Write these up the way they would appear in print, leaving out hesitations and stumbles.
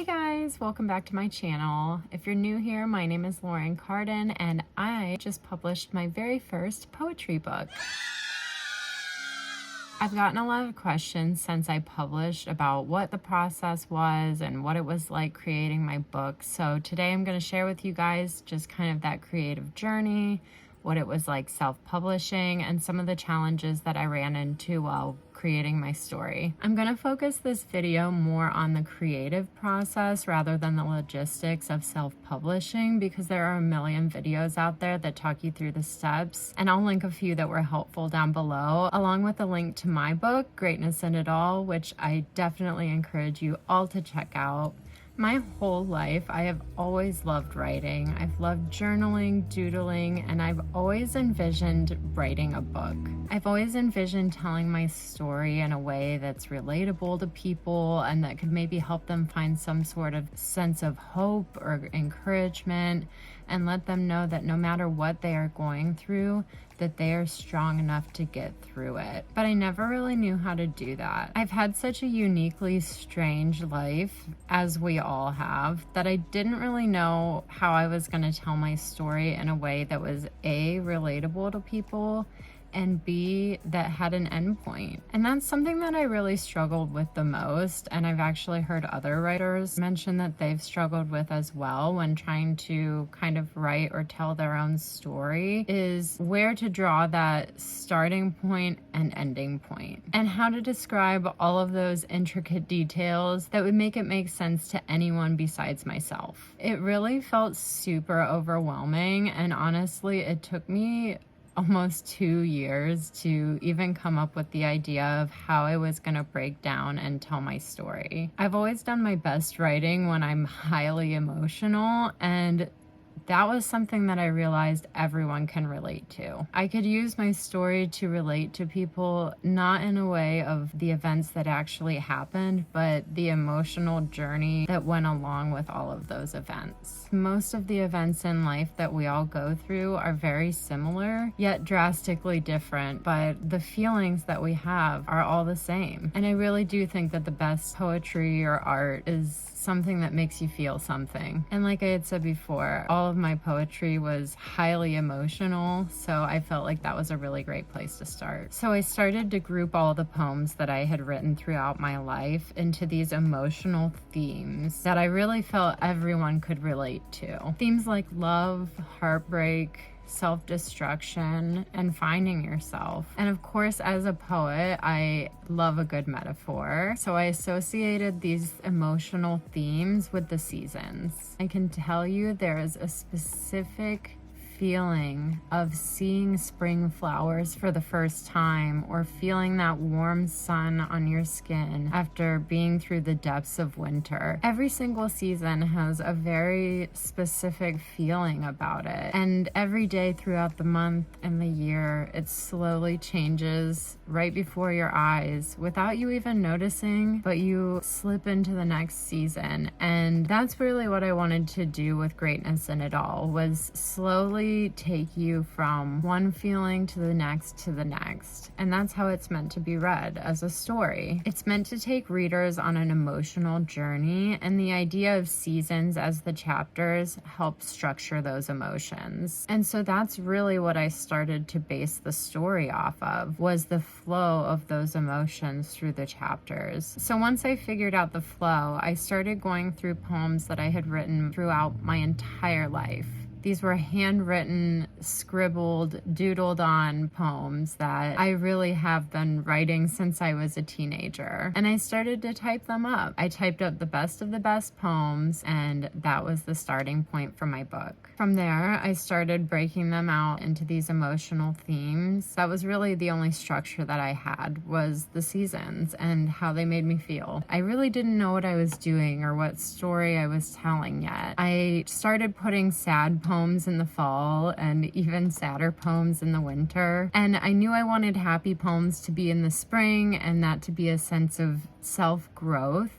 Hey guys, welcome back to my channel. If you're new here, my name is Lauren Carden and I just published my very first poetry book. I've gotten a lot of questions since I published about what the process was and what it was like creating my book. So today I'm going to share with you guys just kind of that creative journey, what it was like self-publishing, and some of the challenges that I ran into while creating my story. I'm going to focus this video more on the creative process rather than the logistics of self-publishing because there are a million videos out there that talk you through the steps, and I'll link a few that were helpful down below, along with a link to my book, Greatness in It All, which I definitely encourage you all to check out. My whole life, I have always loved writing. I've loved journaling, doodling, and I've always envisioned writing a book. I've always envisioned telling my story in a way that's relatable to people and that could maybe help them find some sort of sense of hope or encouragement and let them know that no matter what they are going through, that they are strong enough to get through it. But I never really knew how to do that. I've had such a uniquely strange life, as we all have, that I didn't really know how I was going to tell my story in a way that was A, relatable to people, and B, that had an endpoint. And that's something that I really struggled with the most, and I've actually heard other writers mention that they've struggled with as well when trying to kind of write or tell their own story, is where to draw that starting point and ending point, and how to describe all of those intricate details that would make it make sense to anyone besides myself. It really felt super overwhelming, and honestly, it took me almost 2 years to even come up with the idea of how I was going to break down and tell my story. I've always done my best writing when I'm highly emotional, and that was something that I realized everyone can relate to. I could use my story to relate to people, not in a way of the events that actually happened, but the emotional journey that went along with all of those events. Most of the events in life that we all go through are very similar, yet drastically different, but the feelings that we have are all the same. And I really do think that the best poetry or art is something that makes you feel something. And like I had said before, all of my poetry was highly emotional, so I felt like that was a really great place to start. So I started to group all the poems that I had written throughout my life into these emotional themes that I really felt everyone could relate to. Themes like love, heartbreak, self-destruction, and finding yourself. And of course, as a poet, I love a good metaphor. So I associated these emotional themes with the seasons. I can tell you there is a specific feeling of seeing spring flowers for the first time, or feeling that warm sun on your skin after being through the depths of winter. Every single season has a very specific feeling about it, and every day throughout the month and the year, it slowly changes right before your eyes without you even noticing, but you slip into the next season. And that's really what I wanted to do with Greatness in It All, was slowly take you from one feeling to the next. And that's how it's meant to be read, as a story. It's meant to take readers on an emotional journey, and the idea of seasons as the chapters help structure those emotions. And so that's really what I started to base the story off of, was the flow of those emotions through the chapters. So once I figured out the flow, I started going through poems that I had written throughout my entire life. These were handwritten, scribbled, doodled on poems that I really have been writing since I was a teenager. And I started to type them up. I typed up the best of the best poems, and that was the starting point for my book. From there, I started breaking them out into these emotional themes. That was really the only structure that I had, was the seasons and how they made me feel. I really didn't know what I was doing or what story I was telling yet. I started putting sad poems in the fall and even sadder poems in the winter. And I knew I wanted happy poems to be in the spring, and that to be a sense of self-growth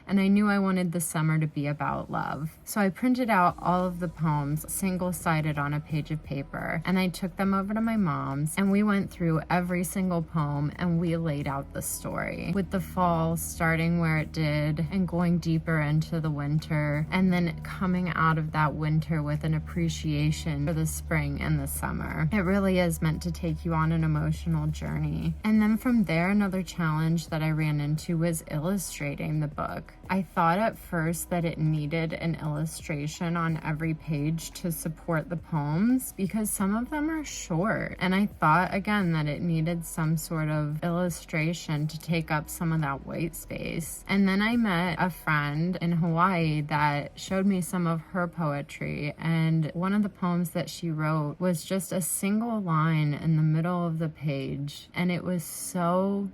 and I knew I wanted the summer to be about love. So I printed out all of the poems single-sided on a page of paper, and I took them over to my mom's, and we went through every single poem and we laid out the story, with the fall starting where it did and going deeper into the winter, and then coming out of that winter with an appreciation for the spring and the summer. It really is meant to take you on an emotional journey. And then from there, another challenge that I ran into was illustrating the book. I thought at first that it needed an illustration on every page to support the poems because some of them are short. And I thought again that it needed some sort of illustration to take up some of that white space. And then I met a friend in Hawaii that showed me some of her poetry, and one of the poems that she wrote was just a single line in the middle of the page, and it was so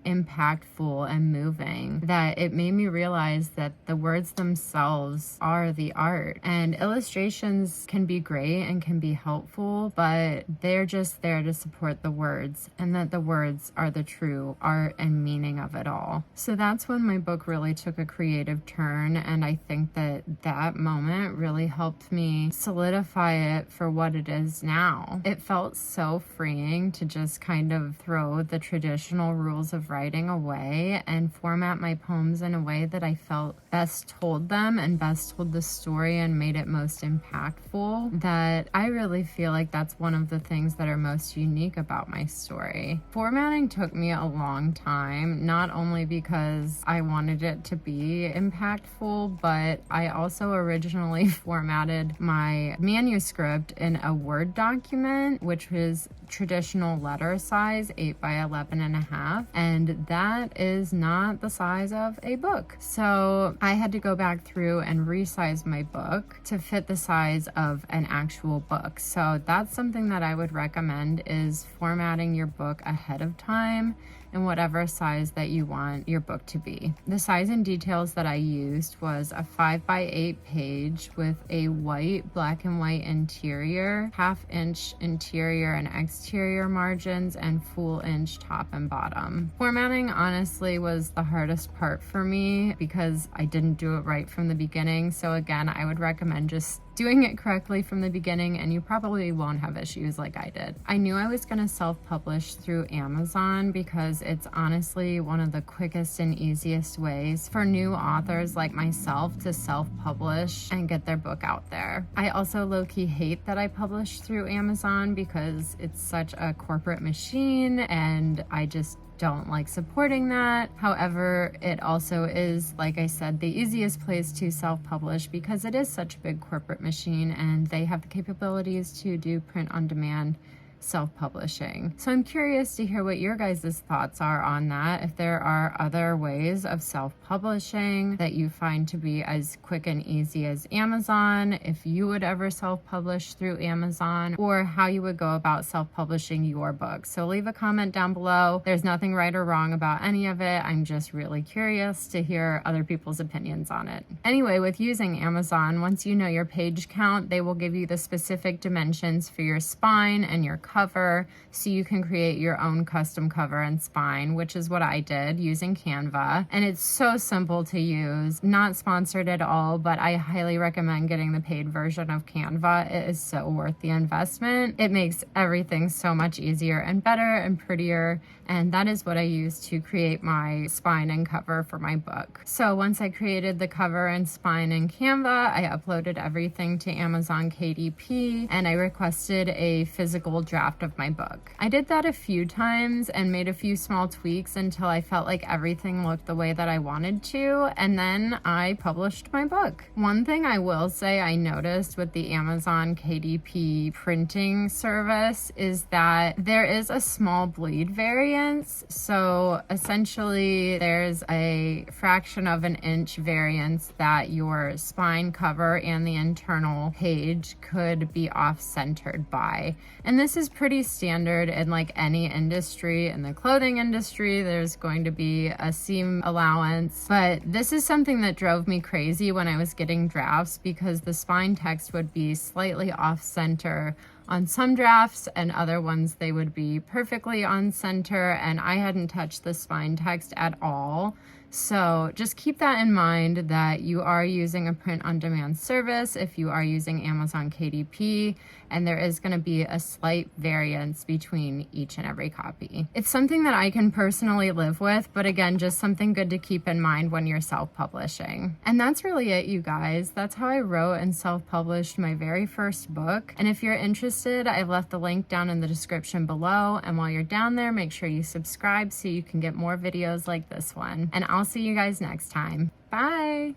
impactful and moving that it made me realize that the words themselves are the art. And illustrations can be great and can be helpful, but they're just there to support the words, and that the words are the true art and meaning of it all. So that's when my book really took a creative turn, and I think that that moment really helped me solidify it for what it is now. It felt so freeing to just kind of throw the traditional rules of writing away and format my poems in a way that I felt best told them and best told the story and made it most impactful. That I really feel like that's one of the things that are most unique about my story. Formatting took me a long time, not only because I wanted it to be impactful, but I also originally formatted my manuscript in a Word document, which was traditional letter size, 8 by 11.5, and that is not the size of a book. So I had to go back through and resize my book to fit the size of an actual book. So that's something that I would recommend, is formatting your book ahead of time in whatever size that you want your book to be. The size and details that I used was a 5 by 8 page with a white, black and white interior, 1/2 inch interior and exterior margins, and full inch top and bottom. Formatting honestly was the hardest part for me because I didn't do it right from the beginning. So again, I would recommend just doing it correctly from the beginning, and you probably won't have issues like I did. I knew I was going to self-publish through Amazon because it's honestly one of the quickest and easiest ways for new authors like myself to self-publish and get their book out there. I also low-key hate that I publish through Amazon because it's such a corporate machine, and I just don't like supporting that. However, it also is, like I said, the easiest place to self-publish because it is such a big corporate machine and they have the capabilities to do print on demand self-publishing. So I'm curious to hear what your guys' thoughts are on that. If there are other ways of self-publishing that you find to be as quick and easy as Amazon, if you would ever self-publish through Amazon, or how you would go about self-publishing your book. So leave a comment down below. There's nothing right or wrong about any of it. I'm just really curious to hear other people's opinions on it. Anyway, with using Amazon, once you know your page count, they will give you the specific dimensions for your spine and your cover, so you can create your own custom cover and spine, which is what I did using Canva. And it's so simple to use. Not sponsored at all, but I highly recommend getting the paid version of Canva. It is so worth the investment. It makes everything so much easier and better and prettier, and that is what I used to create my spine and cover for my book. So once I created the cover and spine in Canva, I uploaded everything to Amazon KDP, and I requested a physical draft of my book. I did that a few times and made a few small tweaks until I felt like everything looked the way that I wanted to, and then I published my book. One thing I will say I noticed with the Amazon KDP printing service is that there is a small bleed variance. So essentially there's a fraction of an inch variance that your spine cover and the internal page could be off-centered by. And this is pretty standard in like any industry. In the clothing industry, there's going to be a seam allowance, but this is something that drove me crazy when I was getting drafts, because the spine text would be slightly off center on some drafts, and other ones they would be perfectly on center, and I hadn't touched the spine text at all. So just keep that in mind, that you are using a print-on-demand service if you are using Amazon KDP, and there is going to be a slight variance between each and every copy. It's something that I can personally live with, but again, just something good to keep in mind when you're self-publishing. And that's really it, you guys. That's how I wrote and self-published my very first book. And if you're interested, I've left the link down in the description below. And while you're down there, make sure you subscribe so you can get more videos like this one. And I'll see you guys next time. Bye.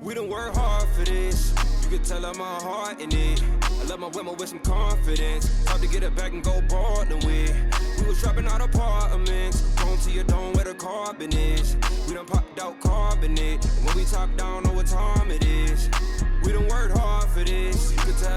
We done work hard for this. You can tell I'm my heart in it. I love my women with some confidence. Hard to get it back and go boarding with. We was dropping out apartments. Home to your dome where the carbon is. We done popped out carbonate. And when we top down, know what time it is. We done worked hard for this. You can tell